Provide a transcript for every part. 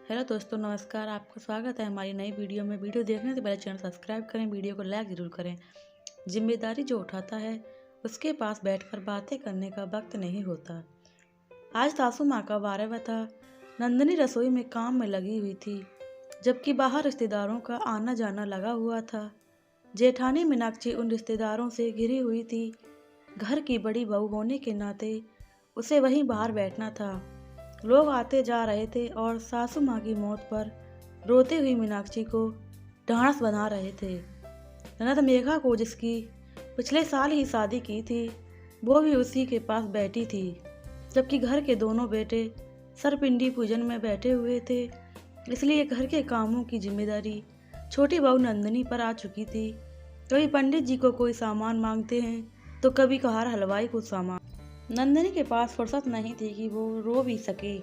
Hello दोस्तों, नमस्कार। आपका स्वागत है हमारी नई वीडियो में। वीडियो देखने से पहले चैनल सब्सक्राइब करें, वीडियो को लाइक ज़रूर करें। जिम्मेदारी जो उठाता है उसके पास बैठकर बातें करने का वक्त नहीं होता। आज सासू माँ का 12वां था। नंदिनी रसोई में काम में लगी हुई थी, जबकि बाहर रिश्तेदारों का आना जाना लगा हुआ था। जेठानी मीनाक्षी उन रिश्तेदारों से घिरी हुई थी। घर की बड़ी बहू होने के नाते उसे वहीं बाहर बैठना था। लोग आते जा रहे थे और सासू माँ की मौत पर रोती हुई मीनाक्षी को ढांढस बना रहे थे। ननद मेघा को, जिसकी पिछले साल ही शादी की थी, वो भी उसी के पास बैठी थी, जबकि घर के दोनों बेटे सरपिंडी पूजन में बैठे हुए थे। इसलिए घर के कामों की जिम्मेदारी छोटी बहू नंदिनी पर आ चुकी थी। कभी पंडित जी को कोई सामान मांगते हैं तो कभी कहार हलवाई को सामान। नंदिनी के पास फुर्सत नहीं थी कि वो रो भी सके।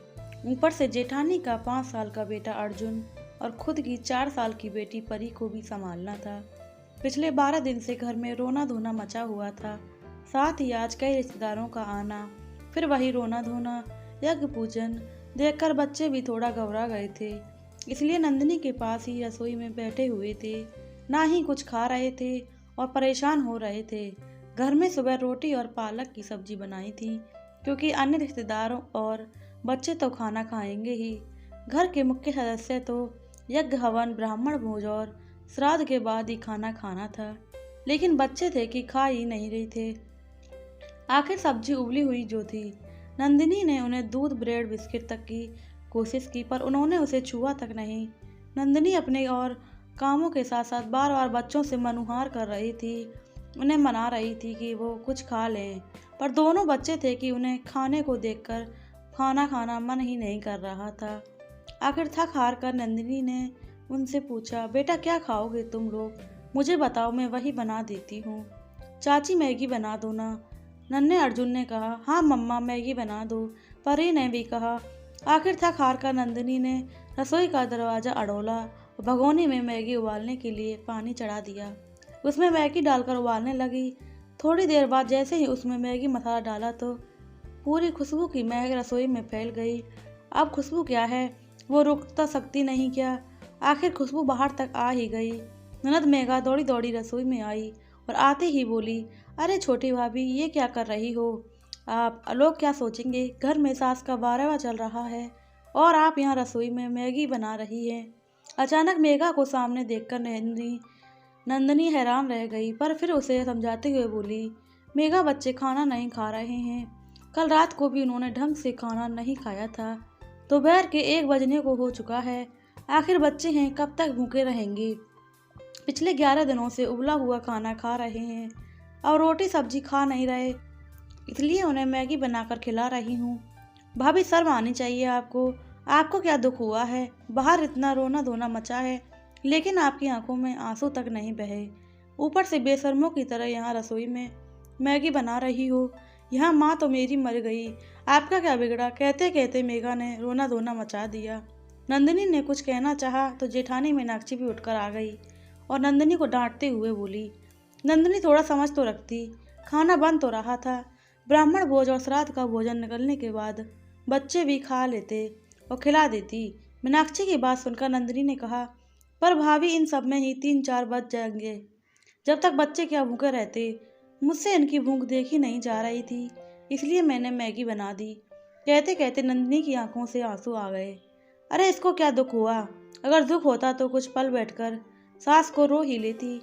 ऊपर से जेठानी का 5 साल का बेटा अर्जुन और खुद की 4 साल की बेटी परी को भी संभालना था। पिछले 12 दिन से घर में रोना धोना मचा हुआ था। साथ ही आज कई रिश्तेदारों का आना, फिर वही रोना धोना, यज्ञ पूजन देखकर बच्चे भी थोड़ा घबरा गए थे। इसलिए नंदिनी के पास ही रसोई में बैठे हुए थे, ना ही कुछ खा रहे थे और परेशान हो रहे थे। घर में सुबह रोटी और पालक की सब्जी बनाई थी, क्योंकि अन्य रिश्तेदारों और बच्चे तो खाना खाएंगे ही। घर के मुख्य सदस्य तो यज्ञ, हवन, ब्राह्मण भोज और श्राद्ध के बाद ही खाना खाना था, लेकिन बच्चे थे कि खा ही नहीं रहे थे। आखिर सब्जी उबली हुई जो थी, नंदिनी ने उन्हें दूध, ब्रेड, बिस्किट तक की कोशिश की, पर उन्होंने उसे छुआ तक नहीं। नंदिनी अपने और कामों के साथ साथ बार बार बच्चों से मनुहार कर रही थी, उन्हें मना रही थी कि वो कुछ खा लें, पर दोनों बच्चे थे कि उन्हें खाने को देखकर खाना खाना मन ही नहीं कर रहा था। आखिर थक हार कर नंदिनी ने उनसे पूछा, बेटा क्या खाओगे तुम लोग? मुझे बताओ, मैं वही बना देती हूँ। चाची मैगी बना दो ना। नन्हे अर्जुन ने कहा, हाँ मम्मा मैगी बना दो। परी ने भी कहा। आखिर थक हार कर नंदिनी ने रसोई का दरवाज़ा अड़ोला और भगोनी में मैगी उबालने के लिए पानी चढ़ा दिया। उसमें मैगी डालकर उबालने लगी। थोड़ी देर बाद जैसे ही उसमें मैगी मसाला डाला तो पूरी खुशबू की महक रसोई में फैल गई। अब खुशबू क्या है, वो रुक तो सकती नहीं क्या? आखिर खुशबू बाहर तक आ ही गई। ननद मेघा दौड़ी दौड़ी रसोई में आई और आते ही बोली, अरे छोटी भाभी, ये क्या कर रही हो आप? लोग क्या सोचेंगे? घर में सास का 12वां चल रहा है और आप यहाँ रसोई में मैगी बना रही हैं। अचानक मेघा को सामने देखकर नंदिनी हैरान रह गई, पर फिर उसे समझाते हुए बोली, मेघा, बच्चे खाना नहीं खा रहे हैं। कल रात को भी उन्होंने ढंग से खाना नहीं खाया था। दोपहर के 1 बजने को हो चुका है। आखिर बच्चे हैं, कब तक भूखे रहेंगे? पिछले 11 दिनों से उबला हुआ खाना खा रहे हैं और रोटी सब्जी खा नहीं रहे, इसलिए उन्हें मैगी बनाकर खिला रही हूँ। भाभी, शर्म आनी चाहिए आपको। आपको क्या दुख हुआ है? बाहर इतना रोना धोना मचा है, लेकिन आपकी आंखों में आंसू तक नहीं बहे। ऊपर से बेशर्मों की तरह यहाँ रसोई में मैगी बना रही हो। यहाँ माँ तो मेरी मर गई, आपका क्या बिगड़ा? कहते कहते मेघा ने रोना धोना मचा दिया। नंदिनी ने कुछ कहना चाहा तो जेठानी मीनाक्षी भी उठकर आ गई और नंदिनी को डांटते हुए बोली, नंदिनी थोड़ा समझ तो रखती, खाना बन तो रहा था। ब्राह्मण भोज और श्राद्ध का भोजन निकलने के बाद बच्चे भी खा लेते और खिला देती। मीनाक्षी की बात सुनकर नंदिनी ने कहा, पर भाभी, इन सब में ही 3-4 बज जाएंगे। जब तक बच्चे क्या भूखे रहते? मुझसे इनकी भूख देखी नहीं जा रही थी, इसलिए मैंने मैगी बना दी। कहते कहते नंदिनी की आंखों से आंसू आ गए। अरे इसको क्या दुख हुआ? अगर दुख होता तो कुछ पल बैठकर सास को रो ही लेती।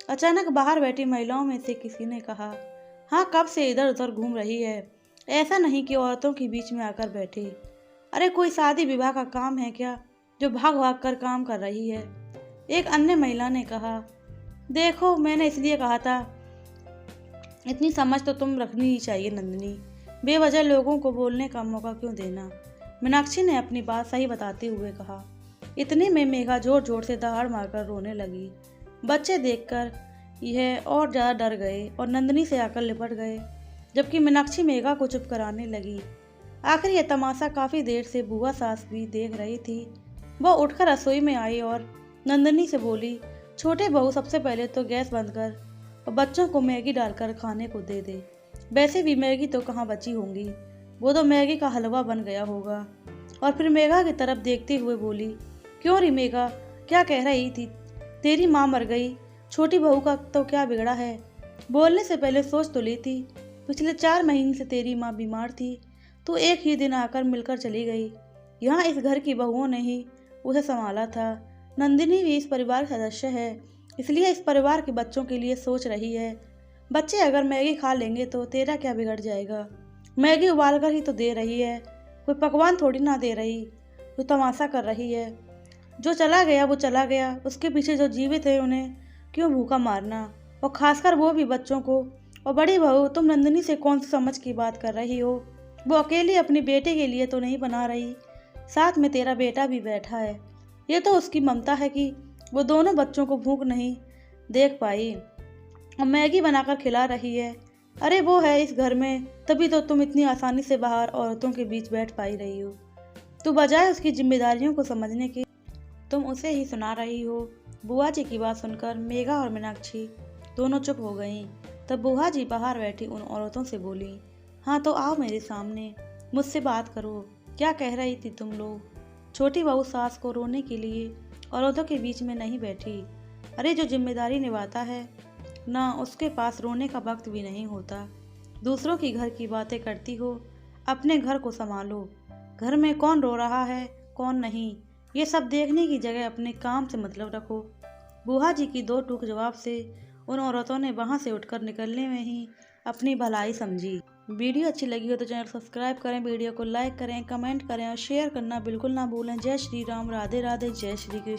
अचानक बाहर बैठी महिलाओं में से किसी ने कहा, हाँ, कब से इधर उधर घूम रही है? ऐसा नहीं कि औरतों के बीच में आकर बैठे। अरे कोई शादी विवाह का काम है क्या जो भाग भाग कर काम कर रही है? एक अन्य महिला ने कहा, देखो, मैंने इसलिए कहा था, इतनी समझ तो तुम रखनी ही चाहिए नंदिनी। बेवजह लोगों को बोलने का मौका क्यों देना? मीनाक्षी ने अपनी बात सही बताते हुए कहा। इतने में मेघा जोर जोर से दहाड़ मारकर रोने लगी। बच्चे देखकर यह और ज़्यादा डर गए और नंदिनी से आकर लिपट गए, जबकि मीनाक्षी मेघा को चुप कराने लगी। आखिर यह तमाशा काफ़ी देर से बुआ सास भी देख रही थी। वह उठकर रसोई में आई और नंदिनी से बोली, छोटे बहू, सबसे पहले तो गैस बंद कर और बच्चों को मैगी डालकर खाने को दे दे। वैसे भी मैगी तो कहाँ बची होंगी, वो तो मैगी का हलवा बन गया होगा और फिर मेघा की तरफ देखते हुए बोली, क्यों री मेघा, क्या कह रही थी? तेरी माँ मर गई, छोटी बहू का तो क्या बिगड़ा है? बोलने से पहले सोच तो ली थी। पिछले 4 महीने से तेरी माँ बीमार थी, तो एक ही दिन आकर मिलकर चली गई। यहाँ इस घर की बहुओं ने ही उसे संभाला था। नंदिनी भी इस परिवार का सदस्य है, इसलिए इस परिवार के बच्चों के लिए सोच रही है। बच्चे अगर मैगी खा लेंगे तो तेरा क्या बिगड़ जाएगा? मैगी उबाल कर ही तो दे रही है, कोई पकवान थोड़ी ना दे रही, तो तमाशा कर रही है। जो चला गया वो चला गया, उसके पीछे जो जीवित है उन्हें क्यों भूखा मारना, और खासकर वो भी बच्चों को। और बड़ी बहू, तुम नंदिनी से कौन सी समझ की बात कर रही हो? वो अकेली अपने बेटे के लिए तो नहीं बना रही, साथ में तेरा बेटा भी बैठा है। ये तो उसकी ममता है कि वो दोनों बच्चों को भूख नहीं देख पाई और मैगी बनाकर खिला रही है। अरे वो है इस घर में, तभी तो तुम इतनी आसानी से बाहर औरतों के बीच बैठ पाई रही हो। तो बजाय उसकी जिम्मेदारियों को समझने की तुम उसे ही सुना रही हो। बुआ जी की बात सुनकर मेघा और मीनाक्षी दोनों चुप हो गईं। तब बुआ जी बाहर बैठी उन औरतों से बोली, हाँ तो आओ मेरे सामने, मुझसे बात करो। क्या कह रही थी तुम लोग? छोटी बहू सास को रोने के लिए औरतों के बीच में नहीं बैठी। अरे जो जिम्मेदारी निभाता है ना, उसके पास रोने का वक्त भी नहीं होता। दूसरों की घर की बातें करती हो, अपने घर को संभालो। घर में कौन रो रहा है कौन नहीं, ये सब देखने की जगह अपने काम से मतलब रखो। बुआ जी की 2 टूक जवाब से उन औरतों ने वहां से उठकर निकलने में ही अपनी भलाई समझी। वीडियो अच्छी लगी हो तो चैनल सब्सक्राइब करें, वीडियो को लाइक करें, कमेंट करें और शेयर करना बिल्कुल ना भूलें। जय श्री राम, राधे राधे, जय श्री कृष्ण।